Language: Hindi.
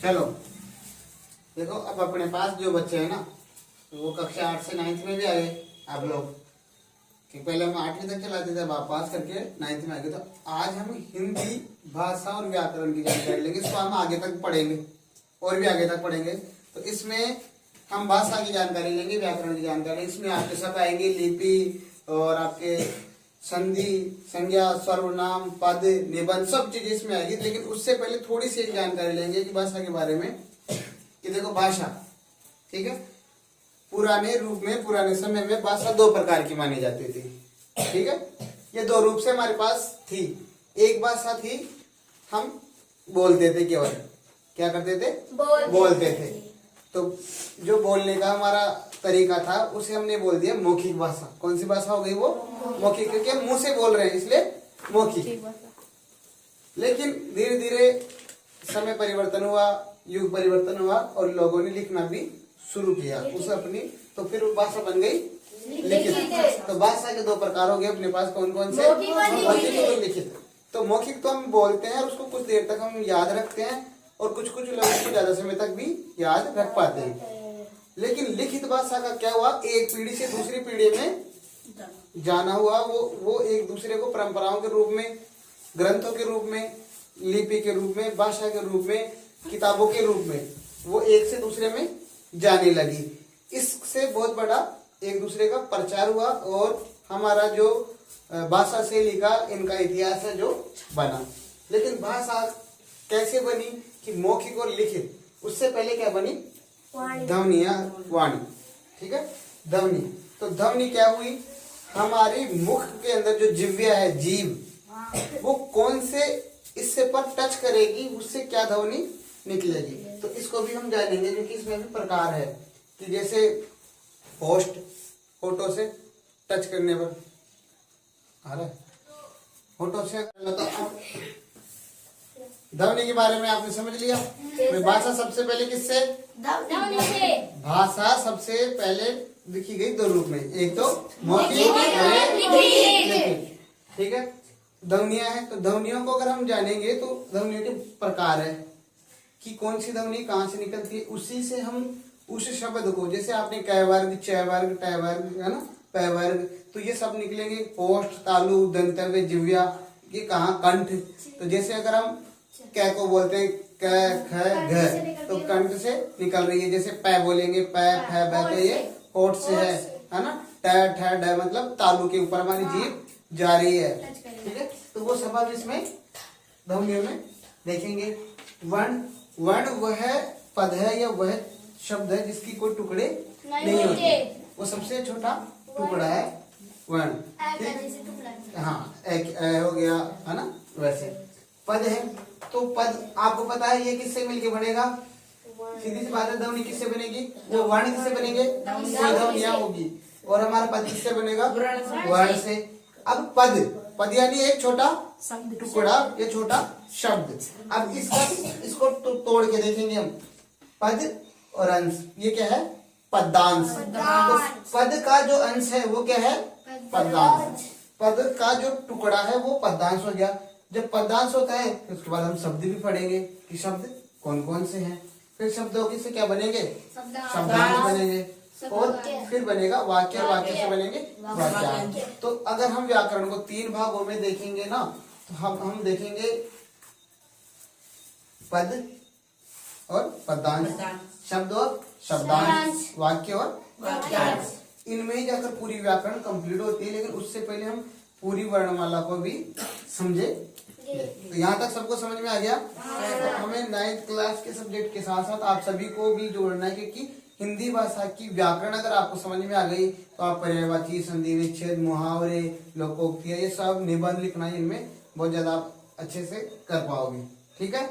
चलो देखो, अब अपने पास जो बच्चे हैं ना, तो वो कक्षा 8 से 9th में भी आ गए आप लोग, कि पहले हम 8वीं तक चलाते थे, अब आप पास करके 9th में आ गए। तो आज हम हिंदी भाषा और व्याकरण की जानकारी लेंगे। इसको हम आगे तक पढ़ेंगे और भी आगे तक पढ़ेंगे। तो इसमें हम भाषा की जानकारी लेंगे, व्याकरण की जानकारी। इसमें आपके सब आएंगे लिपि और आपके संधि, संज्ञा, सर्वनाम, पद, निबंध, सब चीज इसमें आएगी। लेकिन उससे पहले थोड़ी सी एक जानकारी लेंगे कि भाषा के बारे में, कि देखो भाषा, ठीक है, पुराने रूप में, पुराने समय में भाषा दो प्रकार की मानी जाती थी। ठीक है, ये दो रूप से हमारे पास थी। एक भाषा थी हम बोलते थे, केवल क्या करते थे, बोलते थे। तो जो बोलने का हमारा तरीका था उसे हमने बोल दिया मौखिक भाषा। कौन सी भाषा हो गई वो, मौखिक, क्योंकि हम मुंह से बोल रहे हैं इसलिए मौखिक। लेकिन धीरे धीरे समय परिवर्तन हुआ, युग परिवर्तन हुआ और लोगों ने लिखना भी शुरू किया उस अपनी, तो फिर भाषा बन गई लिखित। तो भाषा के दो प्रकार हो गए अपने पास, कौन कौन से, मौखिक और लिखित। तो मौखिक तो हम बोलते हैं और उसको कुछ देर तक हम याद रखते हैं, और कुछ कुछ लोग उसको ज्यादा समय तक भी याद रख पाते हैं। लेकिन लिखित भाषा का क्या हुआ, एक पीढ़ी से दूसरी पीढ़ी में जाना हुआ। वो एक दूसरे को परंपराओं के रूप में, ग्रंथों के रूप में, लिपि के रूप में, भाषा के रूप में, किताबों के रूप में वो एक से दूसरे में जाने लगी। इससे बहुत बड़ा एक दूसरे का प्रचार हुआ और हमारा जो भाषा शैली का, इनका इतिहास है जो बना। लेकिन भाषा कैसे बनी कि मौखिक और लिखित, उससे पहले क्या बनी, ध्वनि या वाणी। ठीक है, ध्वनि। तो ध्वनि क्या हुई, हमारी मुख के अंदर जो जिह्वा है, जीव, वो कौन से इससे पर टच करेगी, उससे क्या ध्वनि निकलेगी। तो इसको भी हम जानेंगे, क्योंकि इसमें भी प्रकार है कि जैसे होस्ट, होठों से टच करने पर आ रहा है, होठों से। ध्वनि के बारे में आपने समझ लिया। भाषा सबसे पहले किससे, भाषा सबसे पहले लिखी गई दो रूप में, एक तो मौखिक और लिखित। ठीक है, ध्वनियां हैं। तो ध्वनियों को अगर हम जानेंगे तो ध्वनियों के प्रकार है कि कौन सी ध्वनि कहाँ से निकलती है, उसी से हम उस शब्द को, जैसे आपने क वर्ग, च वर्ग, ट वर्ग, है ना, प वर्ग, तो ये सब निकलेंगे। ओष्ठ, तालु, दंतव्य, जिह्वा, ये कहाँ, कंठ। तो जैसे अगर हम क को बोलते हैं क, ख, घ, तो कंठ से निकल रही है। जैसे प बोलेंगे प, फ, ब, तो ये होठ से है ना। ट, ठ, ड मतलब तालु के ऊपर हमारी जीभ जा रही है। ठीक है, तो वो सब आप इसमें ध्वनियों में देखेंगे। वर्ण, वर्ण वह पद है या वह शब्द है जिसकी कोई टुकड़े नहीं होते, वो सबसे छोटा टुकड़ा है वर्ण। हाँ, एक हो गया, है ना। वैसे पद है, तो पद आपको पता है ये किससे मिलके बनेगा, सीधी सी बात है, ध्वनि किससे बनेगी, वो वर्ण किससे बनेंगे, ध्वनियां होगी, और हमारा पद किससे बनेगा, वर्ण से। अब पद, पद यानी एक छोटा टुकड़ा, ये छोटा शब्द। अब इसको तोड़ के देखेंगे हम, पद और अंश, ये क्या है, पदांश। तो पद का जो अंश है वो क्या है, पदांश। पद का जो टुकड़ा है वो पदांश हो गया। जब पदांश होता है तो उसके बाद हम शब्द भी पढ़ेंगे कि शब्द कौन कौन से हैं। फिर शब्दों से क्या बनेंगे, शब्दांश बनेंगे, और फिर बनेगा वाक्य, और वाक्य से बनेंगे वाक्यांश। तो अगर हम व्याकरण को 3 भागों में देखेंगे ना, तो हम देखेंगे पद और पदांश, शब्द और शब्दांश, वाक्य और वाक्यांश। इनमें ही जाकर पूरी व्याकरण कंप्लीट होती है। लेकिन उससे पहले हम पूरी वर्णमाला को भी समझे। तो यहाँ तक सबको समझ में आ गया। तो हमें 9th क्लास के सब्जेक्ट के साथ साथ आप सभी को भी जोड़ना है, क्योंकि हिंदी भाषा की व्याकरण अगर आपको समझ में आ गई तो आप पर्यायवाची, संधि विच्छेद, मुहावरे, लोकोक्तियां, ये सब निबंध लिखना, इनमें बहुत ज्यादा अच्छे से कर पाओगे। ठीक है।